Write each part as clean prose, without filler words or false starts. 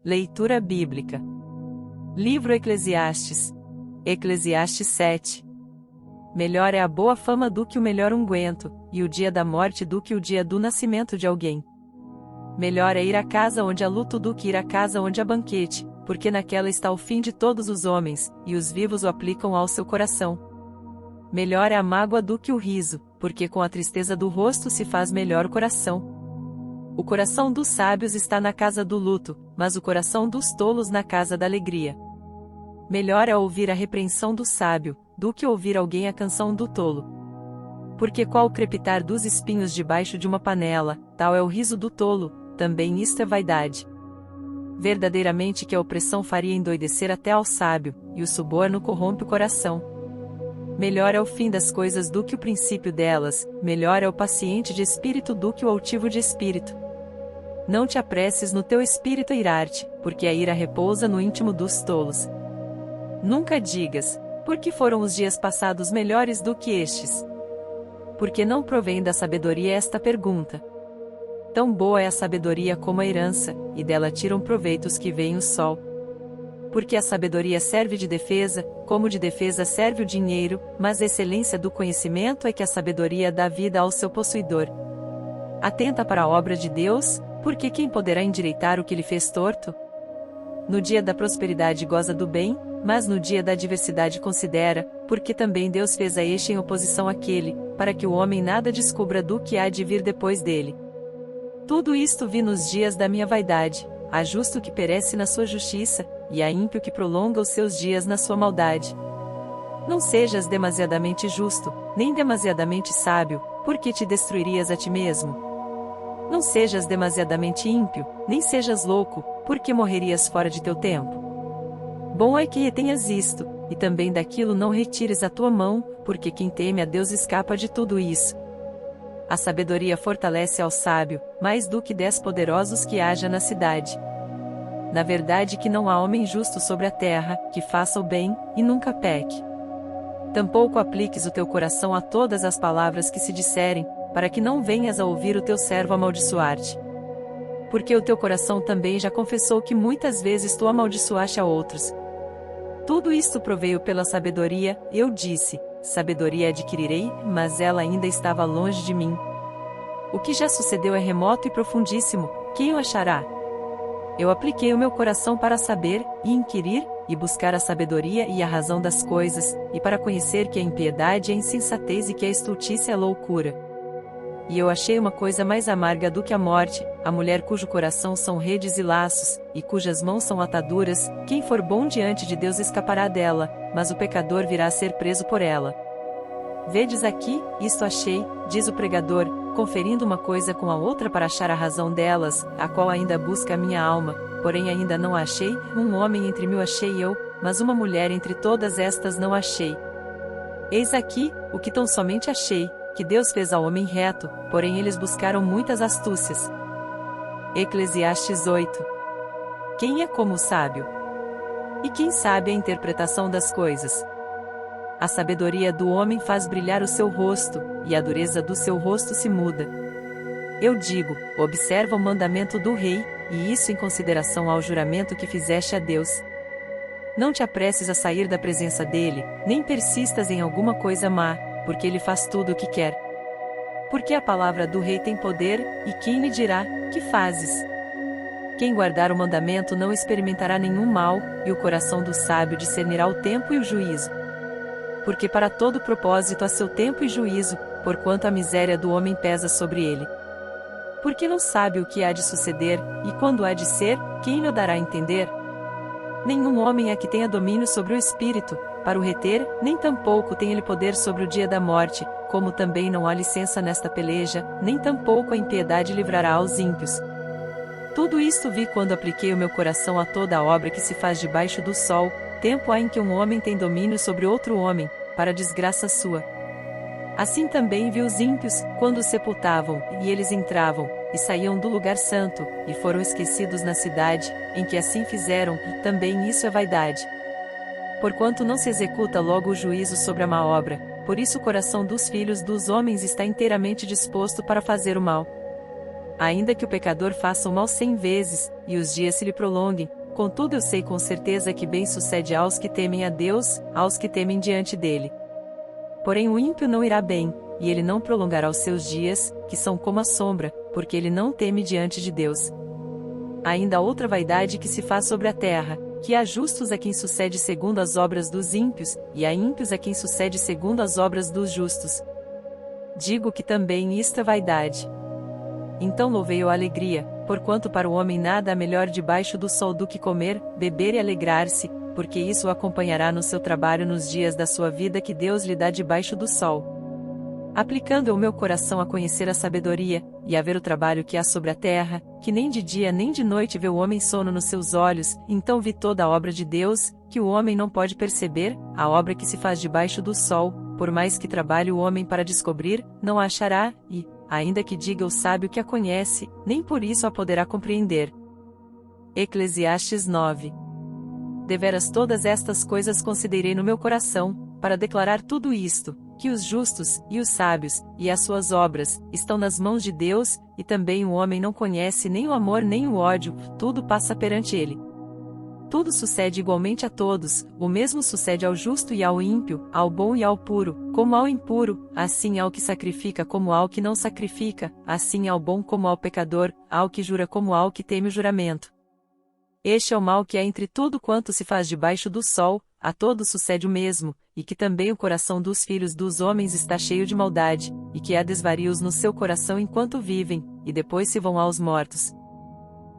Leitura bíblica. Livro Eclesiastes. Eclesiastes 7. Melhor é a boa fama do que o melhor unguento, e o dia da morte do que o dia do nascimento de alguém. Melhor é ir à casa onde há luto do que ir à casa onde há banquete, porque naquela está o fim de todos os homens, e os vivos o aplicam ao seu coração. Melhor é a mágoa do que o riso, porque com a tristeza do rosto se faz melhor o coração. O coração dos sábios está na casa do luto, mas o coração dos tolos na casa da alegria. Melhor é ouvir a repreensão do sábio, do que ouvir alguém a canção do tolo. Porque qual o crepitar dos espinhos debaixo de uma panela, tal é o riso do tolo, também isto é vaidade. Verdadeiramente que a opressão faria endoidecer até ao sábio, e o suborno corrompe o coração. Melhor é o fim das coisas do que o princípio delas, melhor é o paciente de espírito do que o altivo de espírito. Não te apresses no teu espírito a irar-te, porque a ira repousa no íntimo dos tolos. Nunca digas, porque foram os dias passados melhores do que estes? Porque não provém da sabedoria esta pergunta. Tão boa é a sabedoria como a herança, e dela tiram proveito os que veem o sol. Porque a sabedoria serve de defesa, como de defesa serve o dinheiro, mas a excelência do conhecimento é que a sabedoria dá vida ao seu possuidor. Atenta para a obra de Deus, porque quem poderá endireitar o que lhe fez torto? No dia da prosperidade goza do bem, mas no dia da adversidade considera, porque também Deus fez a este em oposição àquele, para que o homem nada descubra do que há de vir depois dele. Tudo isto vi nos dias da minha vaidade, há justo que perece na sua justiça, e há ímpio que prolonga os seus dias na sua maldade. Não sejas demasiadamente justo, nem demasiadamente sábio, porque te destruirias a ti mesmo. Não sejas demasiadamente ímpio, nem sejas louco, porque morrerias fora de teu tempo. Bom é que retenhas isto, e também daquilo não retires a tua mão, porque quem teme a Deus escapa de tudo isso. A sabedoria fortalece ao sábio, mais do que 10 poderosos que haja na cidade. Na verdade que não há homem justo sobre a terra, que faça o bem, e nunca peque. Tampouco apliques o teu coração a todas as palavras que se disserem, para que não venhas a ouvir o teu servo amaldiçoar-te. Porque o teu coração também já confessou que muitas vezes tu amaldiçoaste a outros. Tudo isto proveio pela sabedoria, eu disse, sabedoria adquirirei, mas ela ainda estava longe de mim. O que já sucedeu é remoto e profundíssimo, quem o achará? Eu apliquei o meu coração para saber, e inquirir, e buscar a sabedoria e a razão das coisas, e para conhecer que a impiedade é insensatez e que a estultícia é loucura. E eu achei uma coisa mais amarga do que a morte, a mulher cujo coração são redes e laços, e cujas mãos são ataduras, quem for bom diante de Deus escapará dela, mas o pecador virá a ser preso por ela. Vedes aqui, isto achei, diz o pregador, conferindo uma coisa com a outra para achar a razão delas, a qual ainda busca a minha alma, porém ainda não a achei, um homem entre 1000 achei eu, mas uma mulher entre todas estas não achei. Eis aqui, o que tão somente achei, que Deus fez ao homem reto, porém eles buscaram muitas astúcias. Eclesiastes 8. Quem é como o sábio? E quem sabe a interpretação das coisas? A sabedoria do homem faz brilhar o seu rosto, e a dureza do seu rosto se muda. Eu digo, observa o mandamento do rei, e isso em consideração ao juramento que fizeste a Deus. Não te apresses a sair da presença dele, nem persistas em alguma coisa má, porque ele faz tudo o que quer. Porque a palavra do rei tem poder, e quem lhe dirá, que fazes? Quem guardar o mandamento não experimentará nenhum mal, e o coração do sábio discernirá o tempo e o juízo. Porque para todo propósito há seu tempo e juízo, porquanto a miséria do homem pesa sobre ele. Porque não sabe o que há de suceder, e quando há de ser, quem lhe dará a entender? Nenhum homem é que tenha domínio sobre o espírito, para o reter, nem tampouco tem ele poder sobre o dia da morte, como também não há licença nesta peleja, nem tampouco a impiedade livrará aos ímpios. Tudo isto vi quando apliquei o meu coração a toda a obra que se faz debaixo do sol, tempo há em que um homem tem domínio sobre outro homem, para a desgraça sua. Assim também vi os ímpios, quando os sepultavam, e eles entravam, e saíam do lugar santo, e foram esquecidos na cidade, em que assim fizeram, e também isso é vaidade. Porquanto não se executa logo o juízo sobre a má obra, por isso o coração dos filhos dos homens está inteiramente disposto para fazer o mal. Ainda que o pecador faça o mal 100 vezes, e os dias se lhe prolonguem, contudo eu sei com certeza que bem sucede aos que temem a Deus, aos que temem diante dele. Porém o ímpio não irá bem, e ele não prolongará os seus dias, que são como a sombra, porque ele não teme diante de Deus. Ainda há outra vaidade que se faz sobre a terra, que há justos a quem sucede segundo as obras dos ímpios, e há ímpios a quem sucede segundo as obras dos justos. Digo que também isto é vaidade. Então louvei-o a alegria, porquanto para o homem nada há melhor debaixo do sol do que comer, beber e alegrar-se, porque isso o acompanhará no seu trabalho nos dias da sua vida que Deus lhe dá debaixo do sol. Aplicando o meu coração a conhecer a sabedoria, e a ver o trabalho que há sobre a terra, que nem de dia nem de noite vê o homem sono nos seus olhos, então vi toda a obra de Deus, que o homem não pode perceber, a obra que se faz debaixo do sol, por mais que trabalhe o homem para descobrir, não a achará, e, ainda que diga o sábio que a conhece, nem por isso a poderá compreender. Eclesiastes 9. Deveras todas estas coisas considerei no meu coração, para declarar tudo isto, que os justos, e os sábios, e as suas obras, estão nas mãos de Deus, e também o homem não conhece nem o amor nem o ódio, tudo passa perante ele. Tudo sucede igualmente a todos, o mesmo sucede ao justo e ao ímpio, ao bom e ao puro, como ao impuro, assim ao que sacrifica como ao que não sacrifica, assim ao bom como ao pecador, ao que jura como ao que teme o juramento. Este é o mal que há entre tudo quanto se faz debaixo do sol, a todos sucede o mesmo, e que também o coração dos filhos dos homens está cheio de maldade, e que há desvarios no seu coração enquanto vivem, e depois se vão aos mortos.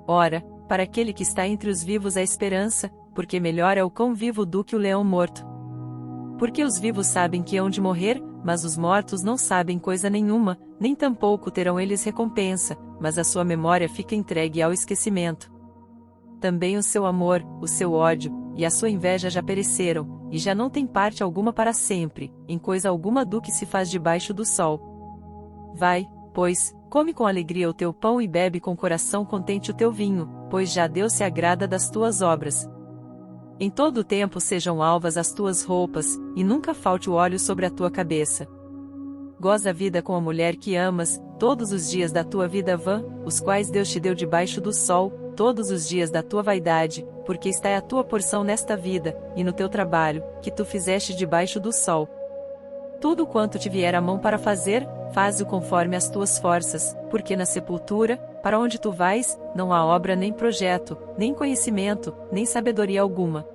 Ora, para aquele que está entre os vivos há esperança, porque melhor é o cão vivo do que o leão morto. Porque os vivos sabem que hão de morrer, mas os mortos não sabem coisa nenhuma, nem tampouco terão eles recompensa, mas a sua memória fica entregue ao esquecimento. Também o seu amor, o seu ódio, e a sua inveja já pereceram, e já não tem parte alguma para sempre, em coisa alguma do que se faz debaixo do sol. Vai, pois, come com alegria o teu pão e bebe com coração contente o teu vinho, pois já Deus se agrada das tuas obras. Em todo o tempo sejam alvas as tuas roupas, e nunca falte o óleo sobre a tua cabeça. Goza a vida com a mulher que amas, todos os dias da tua vida vã, os quais Deus te deu debaixo do sol, todos os dias da tua vaidade, porque está a tua porção nesta vida, e no teu trabalho, que tu fizeste debaixo do sol. Tudo quanto te vier a mão para fazer, faze-o conforme as tuas forças, porque na sepultura, para onde tu vais, não há obra nem projeto, nem conhecimento, nem sabedoria alguma.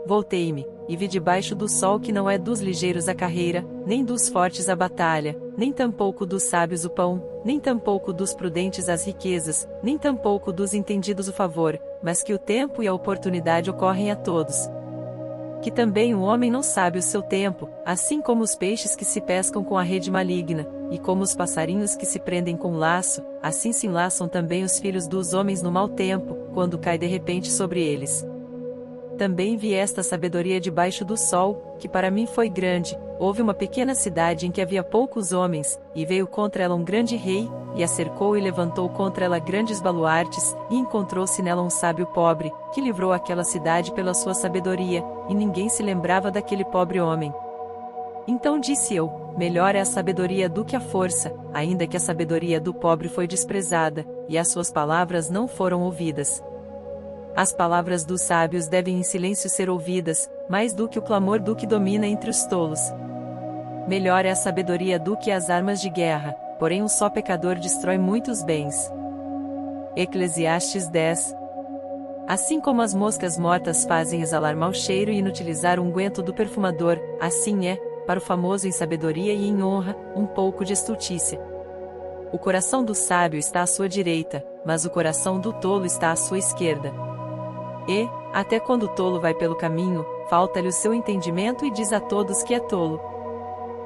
Voltei-me, e vi debaixo do sol que não é dos ligeiros a carreira, nem dos fortes a batalha, nem tampouco dos sábios o pão, nem tampouco dos prudentes as riquezas, nem tampouco dos entendidos o favor, mas que o tempo e a oportunidade ocorrem a todos. Que também o homem não sabe o seu tempo, assim como os peixes que se pescam com a rede maligna, e como os passarinhos que se prendem com laço, assim se enlaçam também os filhos dos homens no mau tempo, quando cai de repente sobre eles. Também vi esta sabedoria debaixo do sol, que para mim foi grande. Houve uma pequena cidade em que havia poucos homens, e veio contra ela um grande rei, e a cercou e levantou contra ela grandes baluartes, e encontrou-se nela um sábio pobre, que livrou aquela cidade pela sua sabedoria, e ninguém se lembrava daquele pobre homem. Então disse eu, melhor é a sabedoria do que a força, ainda que a sabedoria do pobre foi desprezada, e as suas palavras não foram ouvidas. As palavras dos sábios devem em silêncio ser ouvidas, mais do que o clamor do que domina entre os tolos. Melhor é a sabedoria do que as armas de guerra, porém um só pecador destrói muitos bens. Eclesiastes 10. Assim como as moscas mortas fazem exalar mau cheiro e inutilizar o unguento do perfumador, assim é, para o famoso em sabedoria e em honra, um pouco de estultícia. O coração do sábio está à sua direita, mas o coração do tolo está à sua esquerda. E, até quando o tolo vai pelo caminho, falta-lhe o seu entendimento e diz a todos que é tolo.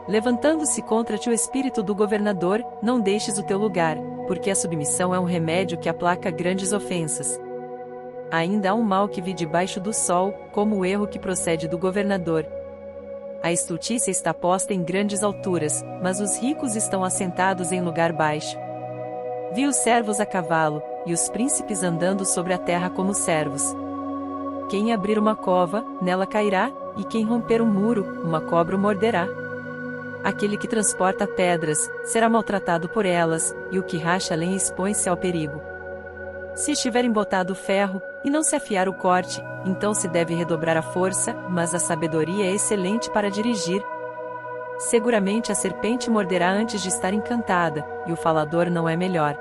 Levantando-se contra ti o espírito do governador, não deixes o teu lugar, porque a submissão é um remédio que aplaca grandes ofensas. Ainda há um mal que vi debaixo do sol, como o erro que procede do governador. A estultícia está posta em grandes alturas, mas os ricos estão assentados em lugar baixo. Vi os servos a cavalo, e os príncipes andando sobre a terra como servos. Quem abrir uma cova, nela cairá, e quem romper um muro, uma cobra o morderá. Aquele que transporta pedras, será maltratado por elas, e o que racha a lenha expõe-se ao perigo. Se estiver embotado o ferro, e não se afiar o corte, então se deve redobrar a força, mas a sabedoria é excelente para dirigir. Seguramente a serpente morderá antes de estar encantada, e o falador não é melhor.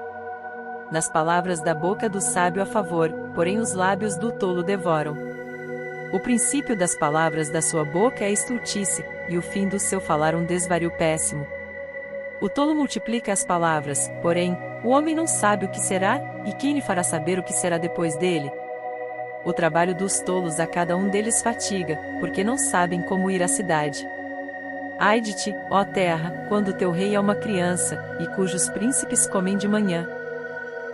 Nas palavras da boca do sábio há favor, porém os lábios do tolo devoram. O princípio das palavras da sua boca é estultice, e o fim do seu falar um desvario péssimo. O tolo multiplica as palavras, porém, o homem não sabe o que será, e quem lhe fará saber o que será depois dele? O trabalho dos tolos a cada um deles fatiga, porque não sabem como ir à cidade. Ai de ti, ó terra, quando teu rei é uma criança, e cujos príncipes comem de manhã.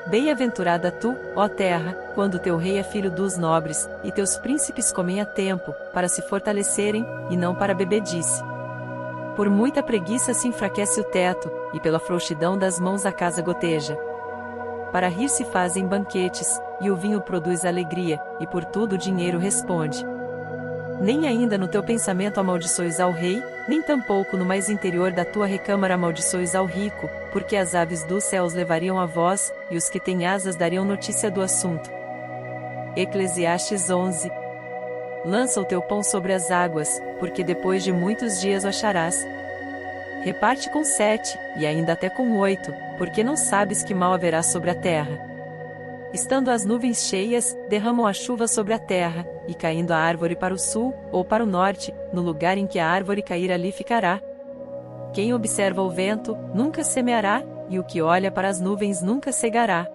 Bem-aventurada tu, ó terra, quando teu rei é filho dos nobres, e teus príncipes comem a tempo, para se fortalecerem, e não para bebedice. Por muita preguiça se enfraquece o teto, e pela frouxidão das mãos a casa goteja. Para rir se fazem banquetes, e o vinho produz alegria, e por tudo o dinheiro responde. Nem ainda no teu pensamento amaldiçoes ao rei, nem tampouco no mais interior da tua recâmara amaldiçoes ao rico, porque as aves dos céus levariam a voz, e os que têm asas dariam notícia do assunto. Eclesiastes 11. Lança o teu pão sobre as águas, porque depois de muitos dias o acharás. Reparte com 7, e ainda até com 8, porque não sabes que mal haverá sobre a terra. Estando as nuvens cheias, derramam a chuva sobre a terra, e caindo a árvore para o sul, ou para o norte, no lugar em que a árvore cair ali ficará. Quem observa o vento, nunca semeará, e o que olha para as nuvens nunca cegará.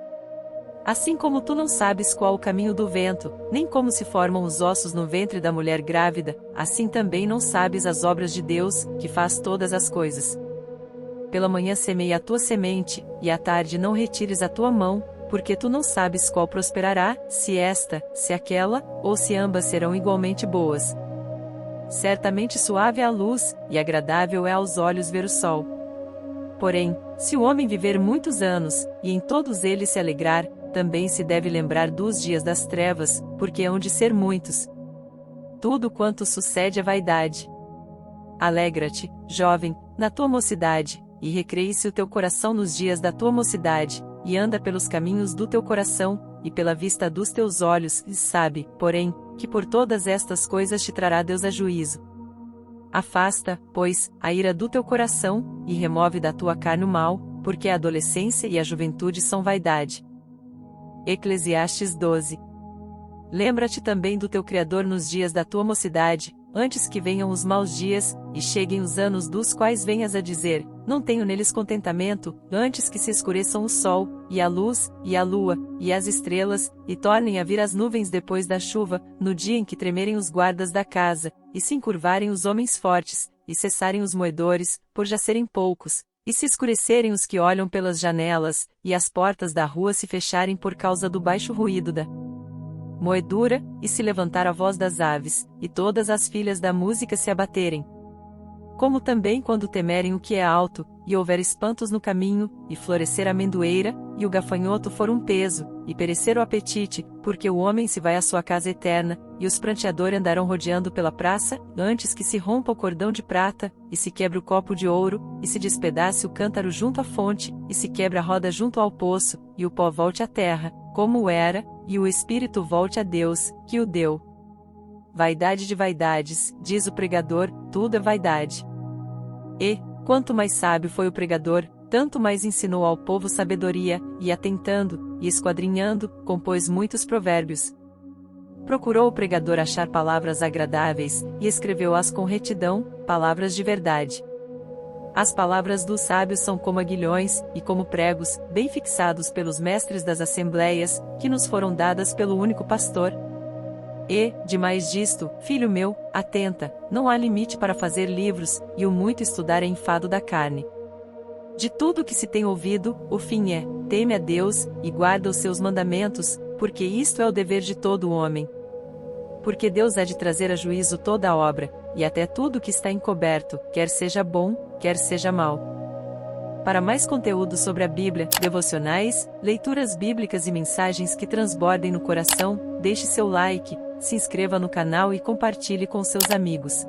Assim como tu não sabes qual o caminho do vento, nem como se formam os ossos no ventre da mulher grávida, assim também não sabes as obras de Deus, que faz todas as coisas. Pela manhã semeia a tua semente, e à tarde não retires a tua mão, porque tu não sabes qual prosperará, se esta, se aquela, ou se ambas serão igualmente boas. Certamente suave é a luz, e agradável é aos olhos ver o sol. Porém, se o homem viver muitos anos, e em todos eles se alegrar, também se deve lembrar dos dias das trevas, porque hão de ser muitos. Tudo quanto sucede é vaidade. Alegra-te, jovem, na tua mocidade, e recreie-se o teu coração nos dias da tua mocidade, e anda pelos caminhos do teu coração, e pela vista dos teus olhos, e sabe, porém, que por todas estas coisas te trará Deus a juízo. Afasta, pois, a ira do teu coração, e remove da tua carne o mal, porque a adolescência e a juventude são vaidade. Eclesiastes 12. Lembra-te também do teu Criador nos dias da tua mocidade, antes que venham os maus dias, e cheguem os anos dos quais venhas a dizer, não tenho neles contentamento, antes que se escureçam o sol, e a luz, e a lua, e as estrelas, e tornem a vir as nuvens depois da chuva, no dia em que tremerem os guardas da casa, e se encurvarem os homens fortes, e cessarem os moedores, por já serem poucos, e se escurecerem os que olham pelas janelas, e as portas da rua se fecharem por causa do baixo ruído da moedura, e se levantar a voz das aves, e todas as filhas da música se abaterem. Como também quando temerem o que é alto, e houver espantos no caminho, e florescer a amendoeira, e o gafanhoto for um peso, e perecer o apetite, porque o homem se vai à sua casa eterna, e os pranteadores andarão rodeando pela praça, antes que se rompa o cordão de prata, e se quebre o copo de ouro, e se despedace o cântaro junto à fonte, e se quebre a roda junto ao poço, e o pó volte à terra, como era, e o espírito volte a Deus, que o deu. Vaidade de vaidades, diz o pregador, tudo é vaidade. E, quanto mais sábio foi o pregador, tanto mais ensinou ao povo sabedoria, e atentando, e esquadrinhando, compôs muitos provérbios. Procurou o pregador achar palavras agradáveis, e escreveu-as com retidão, palavras de verdade. As palavras dos sábios são como aguilhões, e como pregos, bem fixados pelos mestres das assembleias, que nos foram dadas pelo único pastor. E, demais disto, filho meu, atenta, não há limite para fazer livros, e o muito estudar é enfado da carne. De tudo que se tem ouvido, o fim é, teme a Deus, e guarda os seus mandamentos, porque isto é o dever de todo homem. Porque Deus há de trazer a juízo toda a obra, e até tudo que está encoberto, quer seja bom, quer seja mal. Para mais conteúdo sobre a Bíblia, devocionais, leituras bíblicas e mensagens que transbordem no coração, deixe seu like, se inscreva no canal e compartilhe com seus amigos.